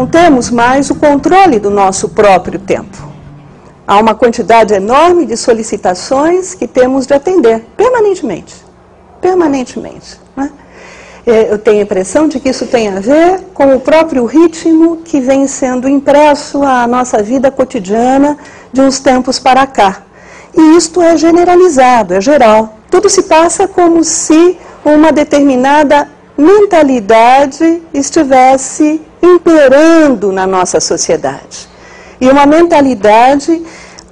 não temos mais o controle do nosso próprio tempo. Há uma quantidade enorme de solicitações que temos de atender permanentemente. Permanentemente, né? Eu tenho a impressão de que isso tem a ver com o próprio ritmo que vem sendo impresso à nossa vida cotidiana de uns tempos para cá. E isto é generalizado, é geral. Tudo se passa como se uma determinada mentalidade estivesse imperando na nossa sociedade. E uma mentalidade,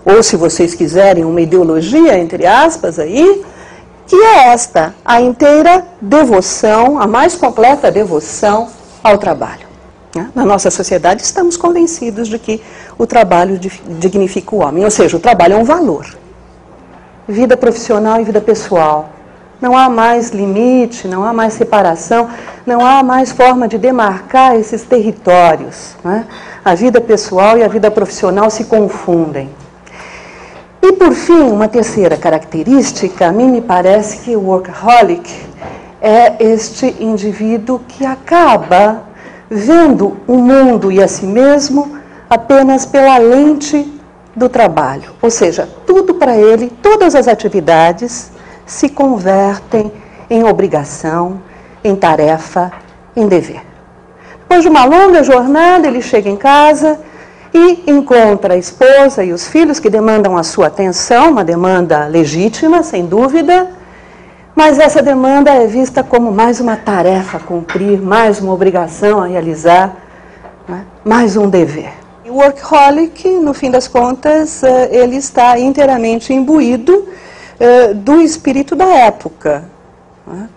ou se vocês quiserem, uma ideologia, entre aspas, aí, que é esta, a inteira devoção, a mais completa devoção ao trabalho. Na nossa sociedade estamos convencidos de que o trabalho dignifica o homem, ou seja, o trabalho é um valor. Vida profissional e vida pessoal. Não há mais limite, não há mais separação, não há mais forma de demarcar esses territórios, né? A vida pessoal e a vida profissional se confundem. E, por fim, uma terceira característica, a mim me parece que o workaholic é este indivíduo que acaba vendo o mundo e a si mesmo apenas pela lente do trabalho. Ou seja, tudo para ele, todas as atividades se convertem em obrigação, em tarefa, em dever. Depois de uma longa jornada, ele chega em casa e encontra a esposa e os filhos que demandam a sua atenção, uma demanda legítima, sem dúvida, mas essa demanda é vista como mais uma tarefa a cumprir, mais uma obrigação a realizar, né? Mais um dever. O workaholic, no fim das contas, ele está inteiramente imbuído do espírito da época. Né?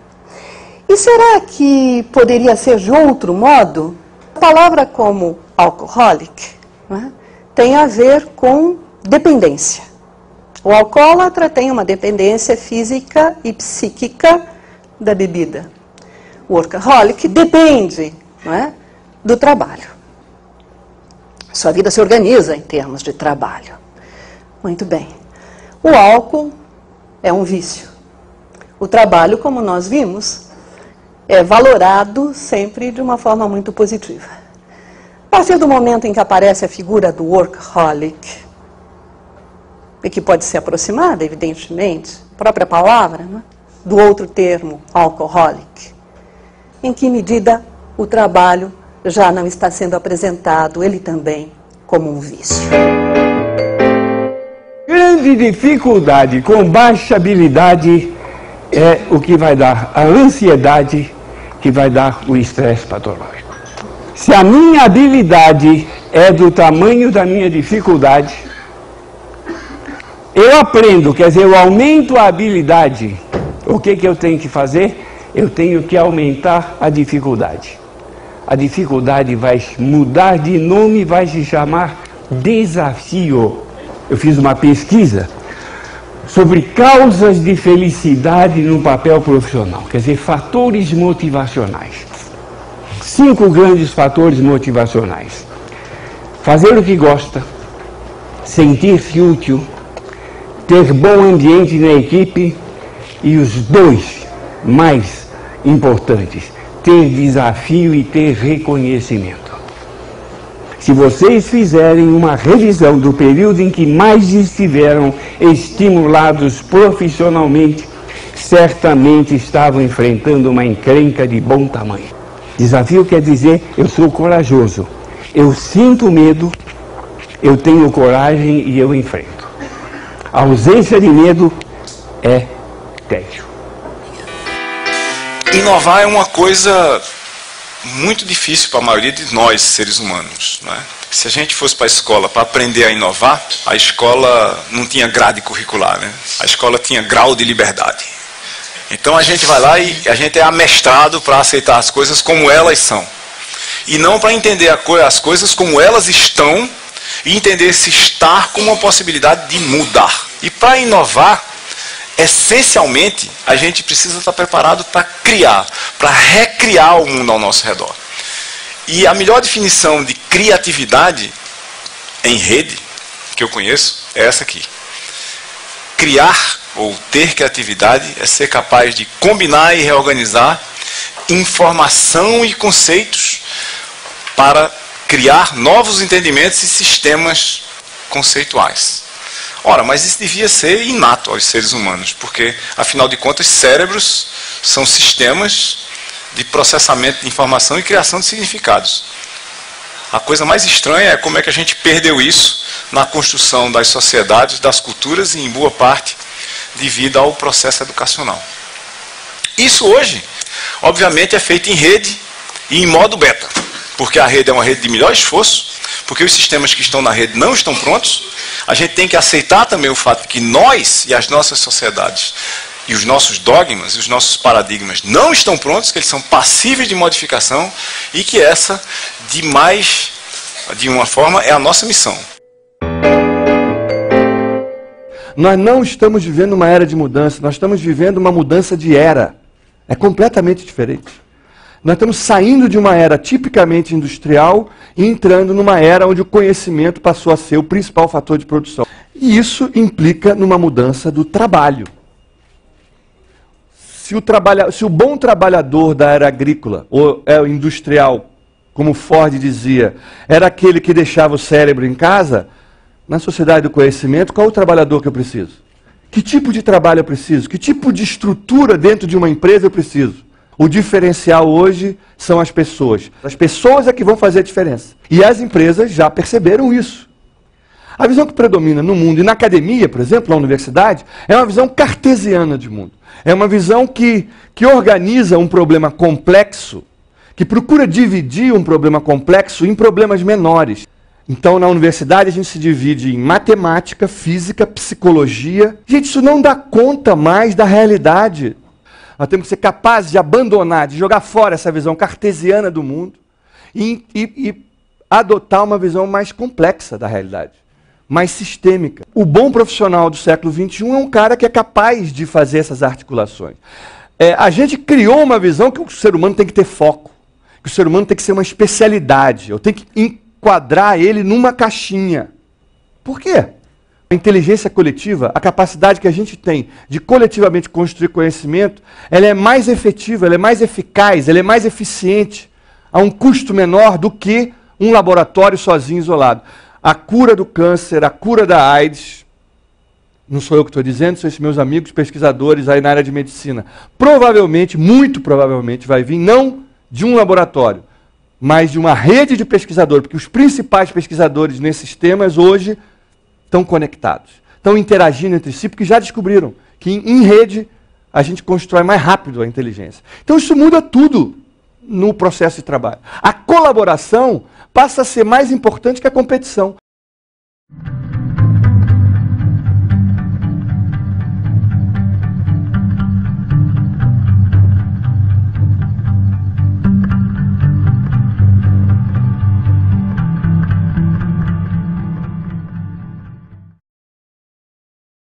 E será que poderia ser de outro modo? A palavra como alcoholic, né, tem a ver com dependência. O alcoólatra tem uma dependência física e psíquica da bebida. O workaholic depende, não é, do trabalho. Sua vida se organiza em termos de trabalho. Muito bem. O álcool é um vício. O trabalho, como nós vimos, é valorado sempre de uma forma muito positiva. A partir do momento em que aparece a figura do workaholic, e que pode ser aproximada, evidentemente, a própria palavra, né, do outro termo, alcoholic, em que medida o trabalho já não está sendo apresentado, ele também, como um vício. Grande dificuldade com baixa habilidade é o que vai dar a ansiedade, que vai dar o estresse patológico. Se a minha habilidade é do tamanho da minha dificuldade, eu aprendo, quer dizer, eu aumento a habilidade. O que eu tenho que fazer? Eu tenho que aumentar a dificuldade. A dificuldade vai mudar de nome e vai se chamar desafio. Eu fiz uma pesquisa sobre causas de felicidade no papel profissional, quer dizer, fatores motivacionais. 5 grandes fatores motivacionais. Fazer o que gosta, sentir-se útil, ter bom ambiente na equipe e os 2 mais importantes, ter desafio e ter reconhecimento. Se vocês fizerem uma revisão do período em que mais estiveram estimulados profissionalmente, certamente estavam enfrentando uma encrenca de bom tamanho. Desafio quer dizer, eu sou corajoso, eu sinto medo, eu tenho coragem e eu enfrento. A ausência de medo é tédio. Inovar é uma coisa muito difícil para a maioria de nós, seres humanos, não é? Se a gente fosse para a escola para aprender a inovar, a escola não tinha grade curricular, né? A escola tinha grau de liberdade. Então a gente vai lá e a gente é amestrado para aceitar as coisas como elas são. E não para entender as coisas como elas estão e entender esse estar como uma possibilidade de mudar. E para inovar, essencialmente, a gente precisa estar preparado para criar, para recriar o mundo ao nosso redor. E a melhor definição de criatividade em rede que eu conheço é essa aqui. Criar ou ter criatividade é ser capaz de combinar e reorganizar informação e conceitos para criar novos entendimentos e sistemas conceituais. Ora, mas isso devia ser inato aos seres humanos, porque, afinal de contas, cérebros são sistemas de processamento de informação e criação de significados. A coisa mais estranha é como é que a gente perdeu isso na construção das sociedades, das culturas e, em boa parte, devido ao processo educacional. Isso hoje, obviamente, é feito em rede e em modo beta, porque a rede é uma rede de melhor esforço, porque os sistemas que estão na rede não estão prontos. A gente tem que aceitar também o fato de que nós e as nossas sociedades e os nossos dogmas e os nossos paradigmas não estão prontos, que eles são passíveis de modificação e que essa, de uma forma, é a nossa missão. Nós não estamos vivendo uma era de mudança, nós estamos vivendo uma mudança de era. É completamente diferente. Nós estamos saindo de uma era tipicamente industrial e entrando numa era onde o conhecimento passou a ser o principal fator de produção. E isso implica numa mudança do trabalho. Se o bom trabalhador da era agrícola, ou industrial, como Ford dizia, era aquele que deixava o cérebro em casa, na sociedade do conhecimento, qual é o trabalhador que eu preciso? Que tipo de trabalho eu preciso? Que tipo de estrutura dentro de uma empresa eu preciso? O diferencial hoje são as pessoas. As pessoas é que vão fazer a diferença. E as empresas já perceberam isso. A visão que predomina no mundo e na academia, por exemplo, na universidade, é uma visão cartesiana de mundo. É uma visão que organiza um problema complexo, que procura dividir um problema complexo em problemas menores. Então, na universidade, a gente se divide em matemática, física, psicologia. Gente, isso não dá conta mais da realidade. Nós temos que ser capazes de abandonar, de jogar fora essa visão cartesiana do mundo e adotar uma visão mais complexa da realidade, mais sistêmica. O bom profissional do século XXI é um cara que é capaz de fazer essas articulações. A gente criou uma visão que o ser humano tem que ter foco, que o ser humano tem que ser uma especialidade, eu tenho que enquadrar ele numa caixinha. Por quê? A inteligência coletiva, a capacidade que a gente tem de coletivamente construir conhecimento, ela é mais efetiva, ela é mais eficaz, ela é mais eficiente, a um custo menor do que um laboratório sozinho, isolado. A cura do câncer, a cura da AIDS, não sou eu que estou dizendo, são esses meus amigos pesquisadores aí na área de medicina. Provavelmente, muito provavelmente, vai vir não de um laboratório, mas de uma rede de pesquisadores, porque os principais pesquisadores nesses temas hoje estão conectados, estão interagindo entre si, porque já descobriram que em rede a gente constrói mais rápido a inteligência. Então isso muda tudo no processo de trabalho. A colaboração passa a ser mais importante que a competição.